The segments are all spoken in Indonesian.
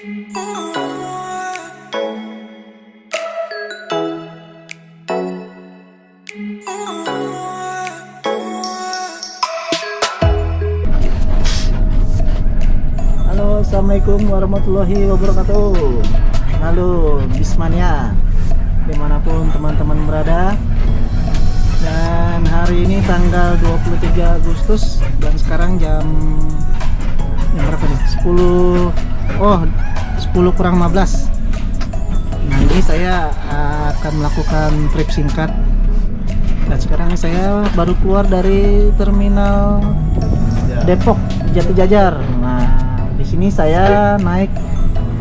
Halo, assalamualaikum warahmatullahi wabarakatuh. Halo Bismania, dimanapun teman-teman berada. Dan hari ini tanggal 23 Agustus dan sekarang jam berapa nih? 10 kurang 15. Nah, ini saya akan melakukan trip singkat. Dan sekarang saya baru keluar dari terminal Depok Jati Jajar. Nah, di sini saya naik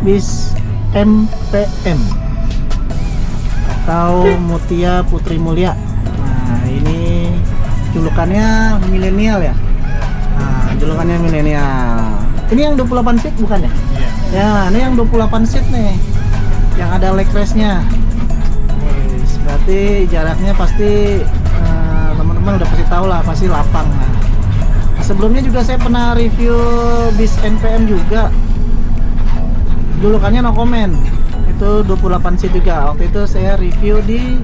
bis MPM atau Mutia Putri Mulia. Nah, ini julukannya milenial ya. Nah, julukannya milenial. Ini yang 28 seat bukan ya? Iya. Ya, ini yang 28 seat nih. Yang ada leg rest-nya. Berarti jaraknya pasti teman-teman udah pasti tahu lah, pasti lapang. Nah, sebelumnya juga saya pernah review bis NPM juga. Julukannya no comment. Itu 28 seat juga. Waktu itu saya review di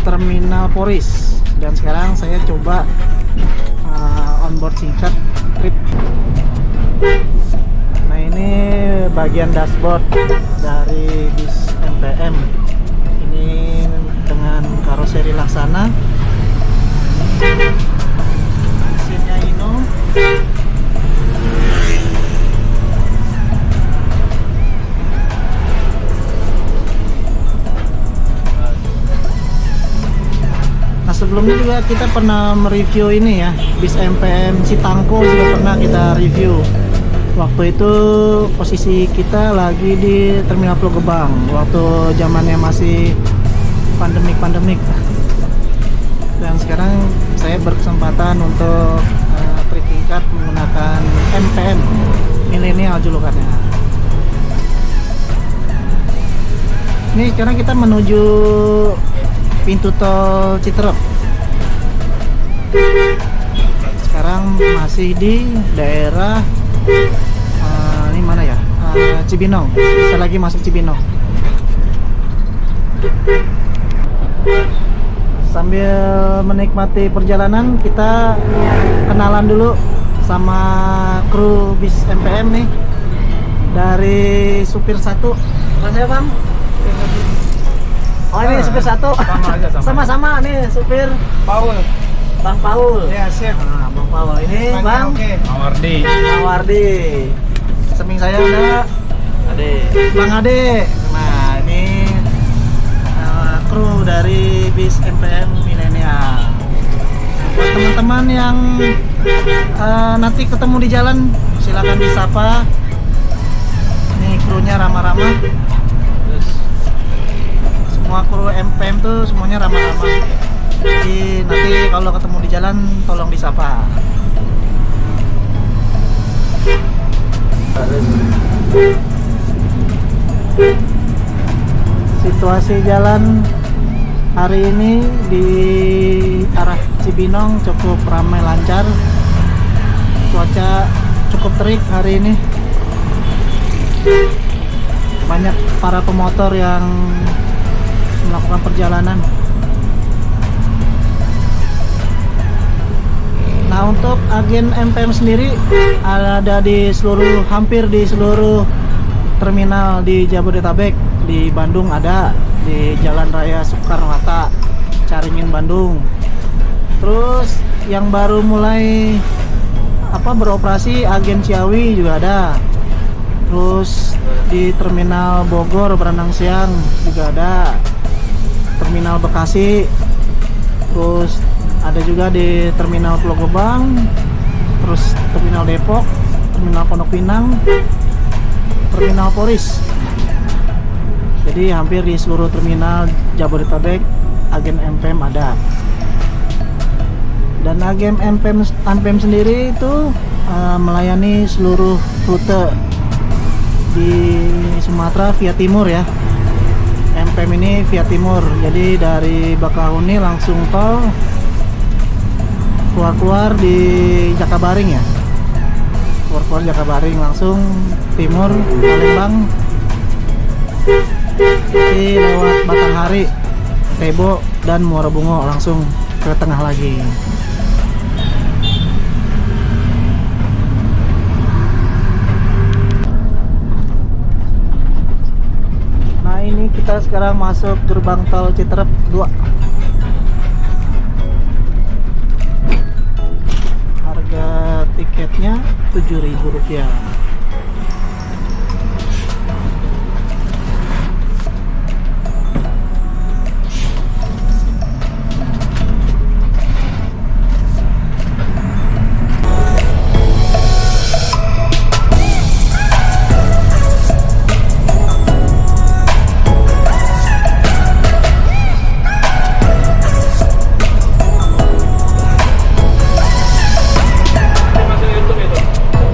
Terminal Poris. Dan sekarang saya coba onboard singkat trip. Nah, ini bagian dashboard dari bis NPM. Ini dengan karoseri Laksana. Mesinnya Hino. Nah, sebelumnya juga kita pernah mereview ini ya, bis MPM Citangko juga pernah kita review. Waktu itu posisi kita lagi di Terminal Pulau Gebang, waktu zamannya masih pandemik. Dan sekarang saya berkesempatan untuk trip singkat menggunakan MPM milenial julukannya. Ini sekarang kita menuju pintu tol Citerep. Sekarang masih di daerah ini mana ya? Cibinong. Kita lagi masuk Cibinong. Sambil menikmati perjalanan, kita kenalan dulu sama kru bis MPM nih. Dari supir satu. Mana ya, Bang? Oh, ini supir satu. Sama aja, Sama-sama nih supir Paul. Bang Paul. Ya, siap. Nah, Bang Paul ini Bang Oke. Mawardi. Mawardi. Samping saya ada Ade. Bang Ade. Nah, ini kru dari bis MPM milenial. Buat teman-teman yang nanti ketemu di jalan, silakan disapa. Ini krunya ramah-ramah. Semua kru MPM tuh semuanya ramah-ramah. Jadi nanti kalau ketemu di jalan tolong disapa. Situasi jalan hari ini di arah Cibinong cukup ramai lancar. Cuaca cukup terik hari ini. Banyak para pemotor yang melakukan perjalanan. Nah, untuk agen MPM sendiri ada di hampir di seluruh terminal di Jabodetabek. Di Bandung ada, di Jalan Raya Soekarno-Hatta, Caringin, Bandung. Terus yang baru mulai beroperasi agen Ciawi juga ada. Terus di Terminal Bogor Beranang Siang juga ada. Terminal Bekasi. Terus ada juga di Terminal Pulau Gebang. Terus Terminal Depok, Terminal Pondok Pinang, Terminal Poris. Jadi hampir di seluruh terminal Jabodetabek agen MPM ada. Dan agen MPM sendiri itu melayani seluruh rute di Sumatera via timur ya. MPM ini via timur. Jadi dari Bakahuni langsung tol keluar di Jakabaring ya. keluar Jakabaring langsung timur Palembang, nanti lewat Batanghari, Tebo dan Muara Bungo langsung ke tengah lagi. Nah ini kita sekarang masuk gerbang tol Citerep 2. Harga tiketnya Rp7.000.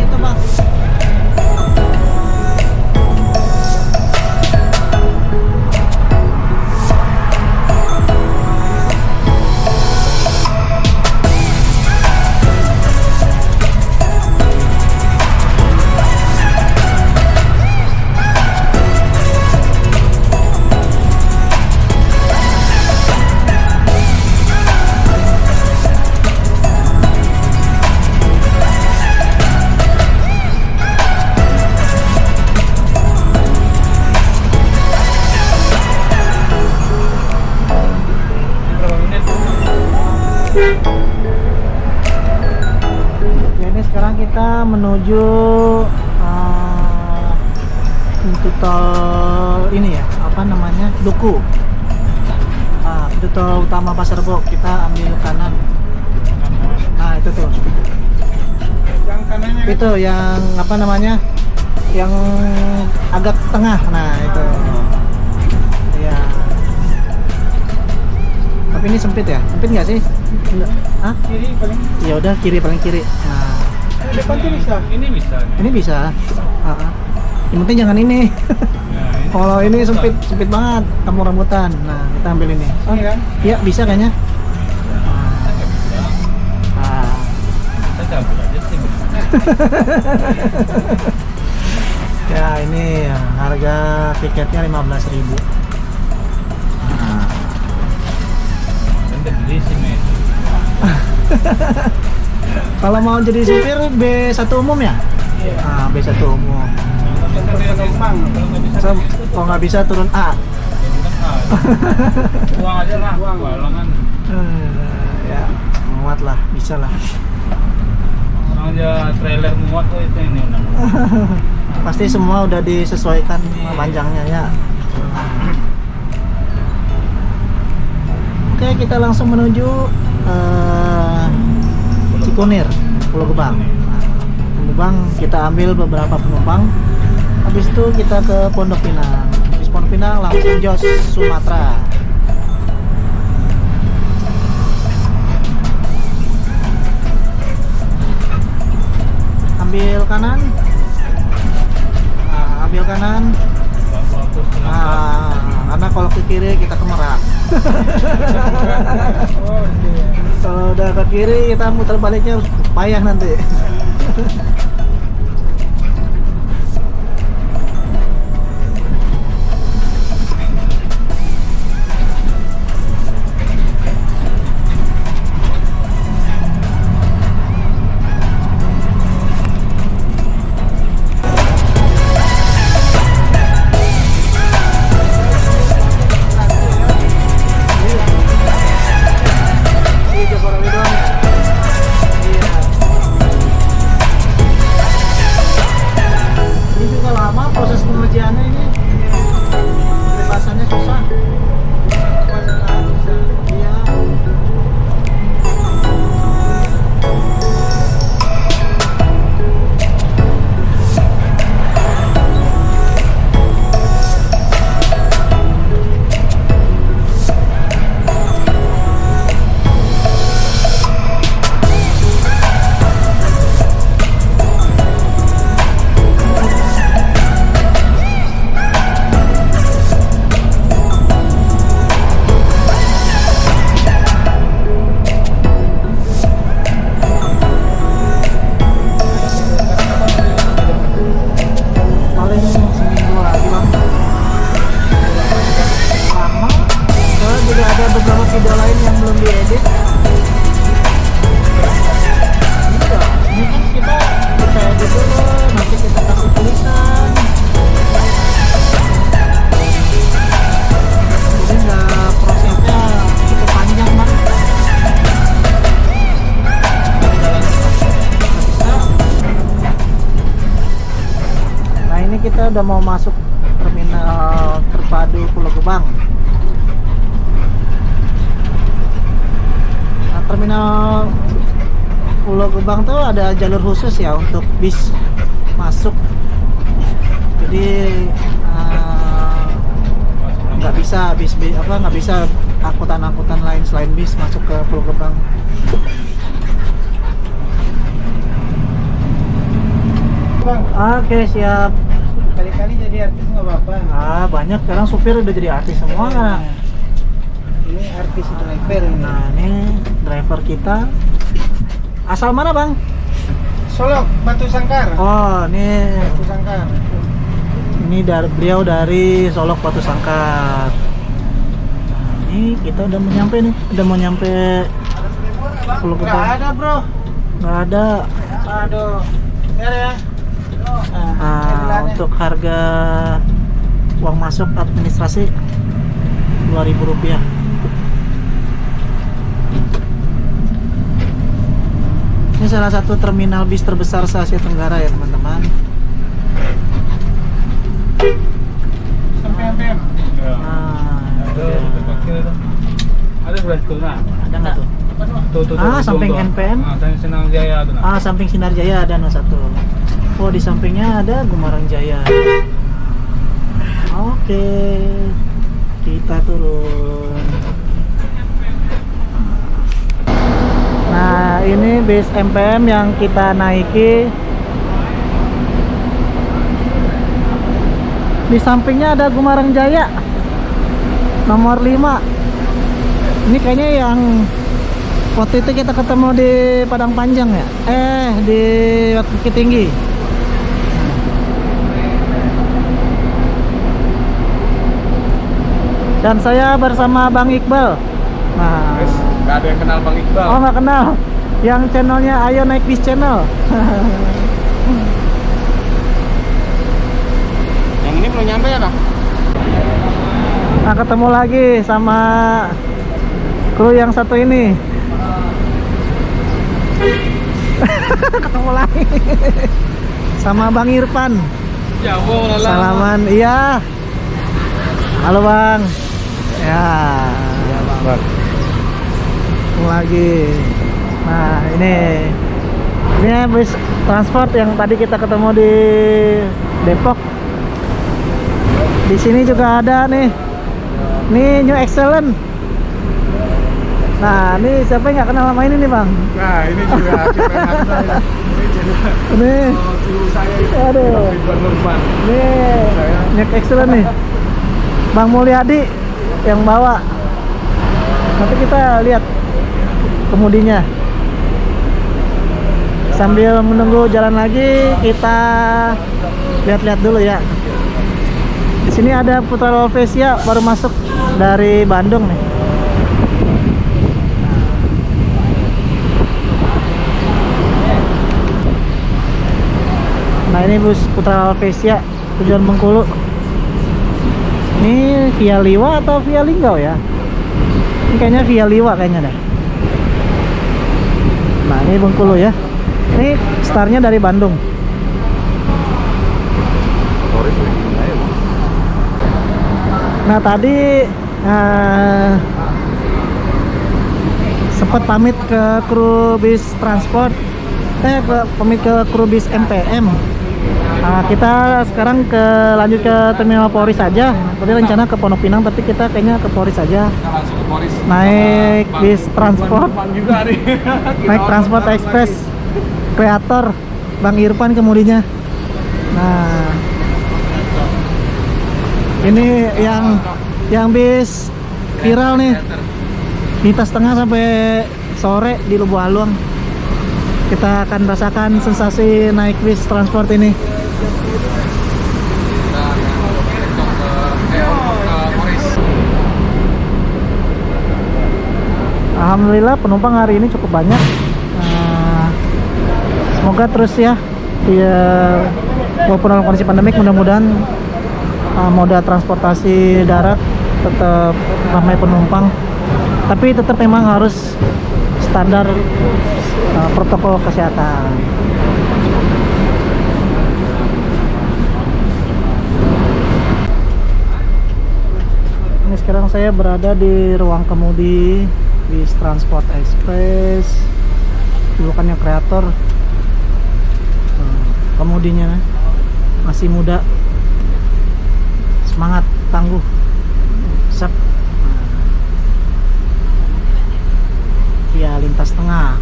Itu bang. Ya, ini sekarang kita menuju pintu tol ini ya, apa namanya, Duku. Pintu tol utama Pasar Rebo, kita ambil kanan. Nah itu tuh, Yang kanannya itu yang apa namanya, yang agak tengah. Nah itu, ya. Tapi ini sempit ya? Sempit nggak sih? Enggak. Hah? kiri paling. Ya udah kiri, paling kiri. Nah, Depan tuh bisa. Ini bisa. ini bisa. Yang penting jangan ini. Kalau ini sempit banget, kamu rambutan. Nah, kita ambil ini. Ini kan? Iya, bisa kayaknya. Ah. Ya, ini ya, harga tiketnya 15.000. Nah. Kalau mau jadi supir B1 umum ya? Iya. Ah, B1 umum. Penumpang. Kalau nggak bisa turun A. Uang aja lah. Uang. Ya, muat lah, bisa lah. Orang aja trailer muat tuh itu ini. Pasti semua udah disesuaikan panjangnya ya. Oke, kita langsung menuju Cikunir, Pulau Gebang. Pulau Gebang kita ambil beberapa penumpang. Habis itu kita ke Pondok Pinang. Habis Pondok Pinang langsung jos Sumatera. Ambil kanan. Nah, ambil kanan. Nah, karena kalau ke kiri kita ke Merak. Kalau udah ke kiri kita muter baliknya payah nanti. kita udah mau masuk terminal terpadu Pulau Gebang. Nah, terminal Pulau Gebang tuh ada jalur khusus ya untuk bis masuk. Jadi nggak bisa nggak bisa angkutan lain selain bis masuk ke Pulau Gebang. Bang, Oke, siap. kali-kali jadi artis nggak apa-apa. Banyak sekarang supir udah jadi artis semua. Ini artis driver ini. Nah, ini driver kita. Asal mana, Bang? Solok, Batu Sangkar. Oh, ini Batu Sangkar. beliau dari Solok Batu Sangkar. Nah, ini kita udah mau nyampe Pulau Nggak Gebang. ada bro. Nggak ada. Aduh. Ya. Untuk harga uang masuk administrasi Rp2.000. Ini salah satu terminal bis terbesar se-Asia Tenggara ya teman-teman. Sampai MPM. Ya. Nah, itu dia. Ada sebelah situ nah. Ada nggak tuh? Tuh. Samping NPM. Senang Jaya tuh nah. Samping Sinar Jaya ada satu. Oh, di sampingnya ada Gumarang Jaya. Oke, kita turun. Nah, ini bis MPM yang kita naiki. Di sampingnya ada Gumarang Jaya nomor 5. Ini kayaknya yang waktu itu kita ketemu di Padang Panjang ya? Di Bukit Tinggi. Dan saya bersama Bang Iqbal. Nah, Nggak ada yang kenal Bang Iqbal. oh nggak kenal. Yang channelnya Ayo Naik Bis Channel. Yang ini belum nyampe ya bang? Nah, ketemu lagi sama kru yang satu ini. Ketemu lagi sama Bang Irfan. Ya, wow, Salaman, iya. Halo Bang. Ya. Iya bang. Ketemu lagi. Nah, ini bis transport yang tadi kita ketemu di Depok. Di sini juga ada nih. Ini New Excellent. Nah, ini siapa yang nggak kenal sama ini nih Bang? Nah, ini juga Ini, suruh saya itu. aduh. Ridwan Nurman. Ini New Excellent nih. Bang Mulyadi yang bawa. Nanti kita lihat kemudinya. Sambil menunggu jalan lagi, kita lihat-lihat dulu ya. Di sini ada Putra Lovesia baru masuk dari Bandung nih. Nah, ini bus Putra Lovesia tujuan Bengkulu. Ini via Liwa atau via Linggau ya? Ini kayaknya via Liwa kayaknya deh. Nah, ini Bengkulu ya. Ini startnya dari Bandung. Nah, tadi sempat pamit ke kru bis transport, pamit ke kru bis MPM. Nah, kita sekarang lanjut ke terminal Polri saja. Tadi rencana ke Pondok Pinang, tapi kita kayaknya ke Polri saja. Kita langsung ke Polres. Naik bis transport, Juga nih. naik transport ekspres kreator Bang Irfan kemudinya. Nah, ini yang bis viral nih, lintas tengah sampai sore di Lubuk Haluang. Kita akan rasakan sensasi naik bis transport ini. Alhamdulillah penumpang hari ini cukup banyak. Semoga terus ya, walaupun dalam kondisi pandemik, mudah-mudahan moda transportasi darat tetap ramai penumpang. Tapi tetap memang harus standar protokol kesehatan. saya berada di ruang kemudi bis Transport Express, julukannya kreator. Kemudinya masih muda, semangat, tangguh, sep. Via lintas tengah.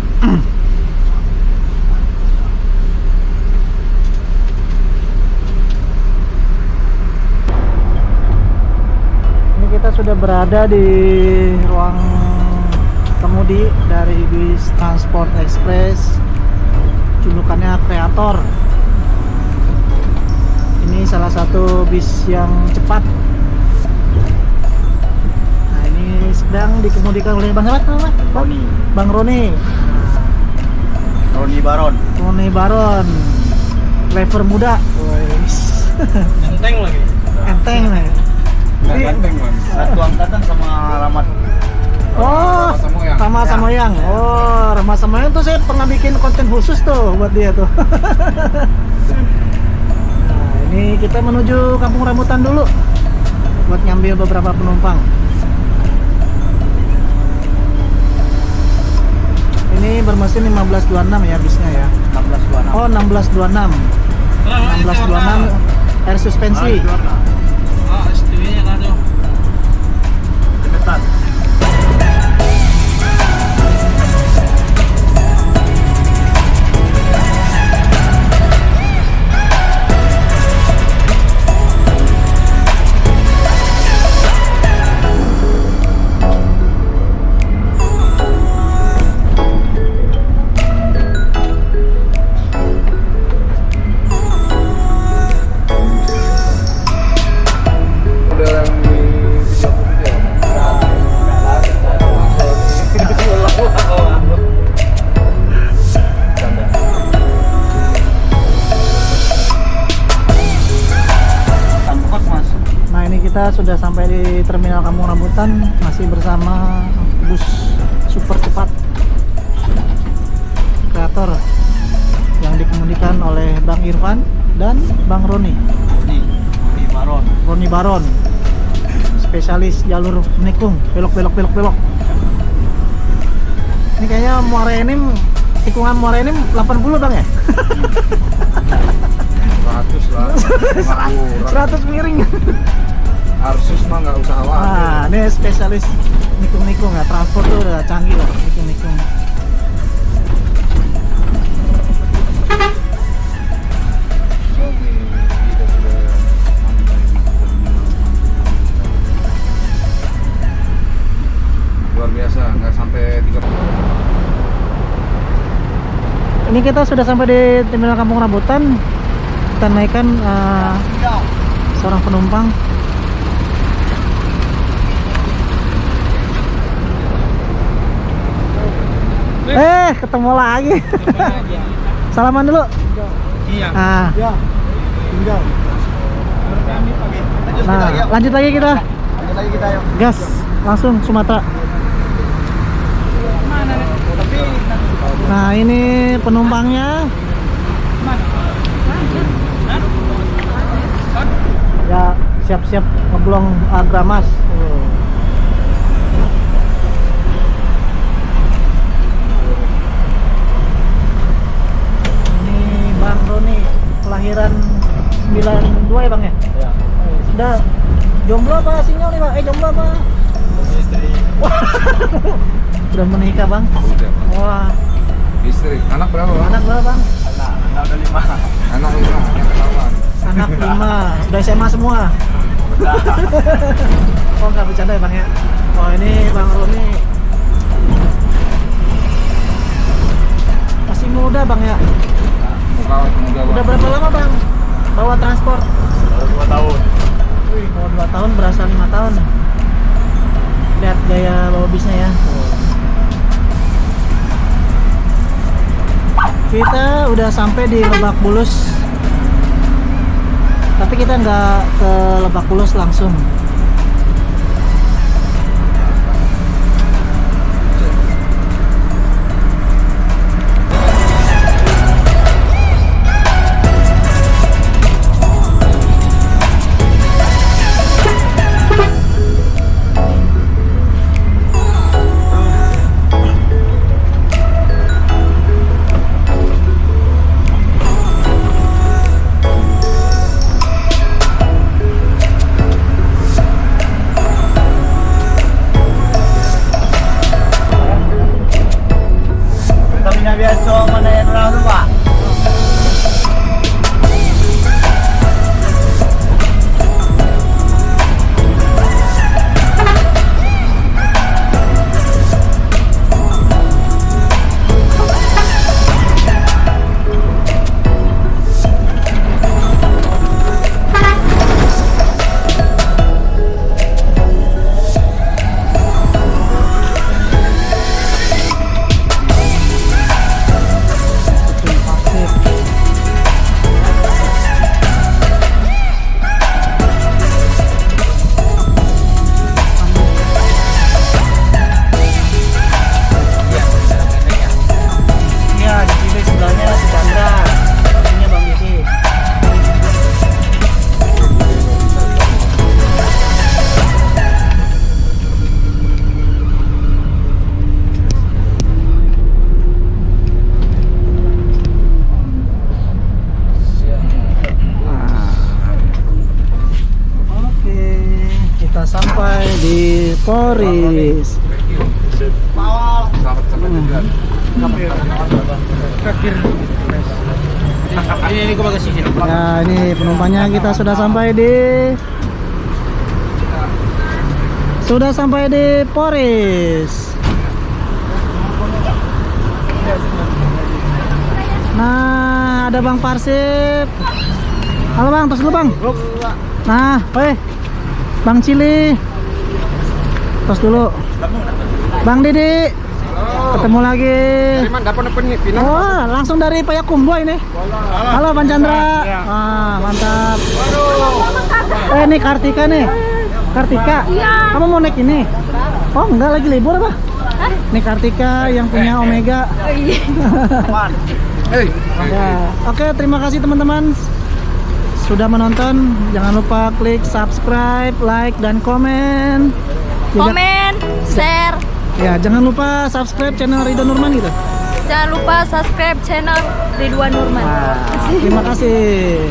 Ini kita sudah berada di ruang kemudi dari bis Transport Express, julukannya kreator. Ini salah satu bis yang cepat. Nah, ini sedang dikemudikan oleh Bang siapa namanya? Roni. Bang Roni. Roni Baron. Roni Baron. Driver muda. Wes. Enteng lagi. Enteng nih. Nggak Ini- ganteng man. Satu angkatan sama Rahmat. Oh, Rama Samoyang. Oh, Rama Samoyang tuh saya pernah bikin konten khusus tuh buat dia tuh. Nah, ini kita menuju Kampung Rambutan dulu buat ngambil beberapa penumpang. Ini bermesin 1526 ya bisnya ya. 1626. Oh, 1626. 1626 air suspensi. Ah, STW-nya kan tuh. Cepetan. Nah, ini kita sudah sampai di Terminal Kampung Rambutan, masih bersama bus super cepat kreator yang dikemudikan oleh Bang Irfan dan Bang Roni. Roni Baron. Roni Baron, spesialis jalur menikung, belok. Ini kayaknya Muara Enim, tikungan Muara Enim 80 Bang ya? 100 lah. 100 miring. Arsus mah nggak usah khawatir. Nah, ini spesialis nikung-nikung ya, transport tuh udah canggih lah, nikung-nikung. Oke, kita sudah sampai di terminal. Luar biasa, nggak sampai 30. Ini kita sudah sampai di Terminal Kampung Rambutan. Kita naikkan seorang penumpang. Ketemu lagi. Salaman dulu. Iya. Ah, Tinggal. nah, lanjut lagi kita. Lanjut lagi kita yuk. Gas, langsung Sumatera. Nah, ini penumpangnya. Ya, siap-siap ngeblong Agramas. Ini Bang Roni, kelahiran 92 ya Bang ya? Ya. Sudah jomblo apa single nih Bang? Jomblo apa? Istri. Sudah menikah Bang? Udah. Wah, Istri, anak berapa? Bang? anak berapa Bang? Anak udah 5. Anak 5, anak ketahuan. Anak 5, sudah SMA semua. Oh nggak bercanda ya Bang ya? Oh ini Bang Roni masih muda Bang ya? Muka muda Udah Bang. berapa lama Bang bawa transport? Baru 2 tahun. Wih, bawa 2 tahun berasa 5 tahun. Lihat gaya bawa bisnya ya. Kita udah sampai di Lebak Bulus. Tapi kita nggak ke Lebak Bulus langsung. sampai di Poris. Sampai juga. Ini gua bagas sini. Ya, ini penumpangnya kita sudah sampai di Poris. Nah, ada Bang Parsip. Halo Bang, tos dulu Bang. Nah, Bang Cili. Tos dulu. Bang Didi. Ketemu lagi. Dari mana dapat nih Pinang? Wah, langsung dari Payakumbuh ini. Halo Bang Chandra. Ah, mantap. Ini Kartika nih. Kartika. Kamu mau naik ini? Oh, enggak, lagi libur apa? Ini Kartika yang punya Omega. Hei. Ya. Oke, terima kasih teman-teman sudah menonton. Jangan lupa klik subscribe, like, dan komen. Juga- Komen, share. Ya, jangan lupa subscribe channel Ridho Nurman gitu. Jangan lupa subscribe channel Ridwan Nurman. Terima kasih.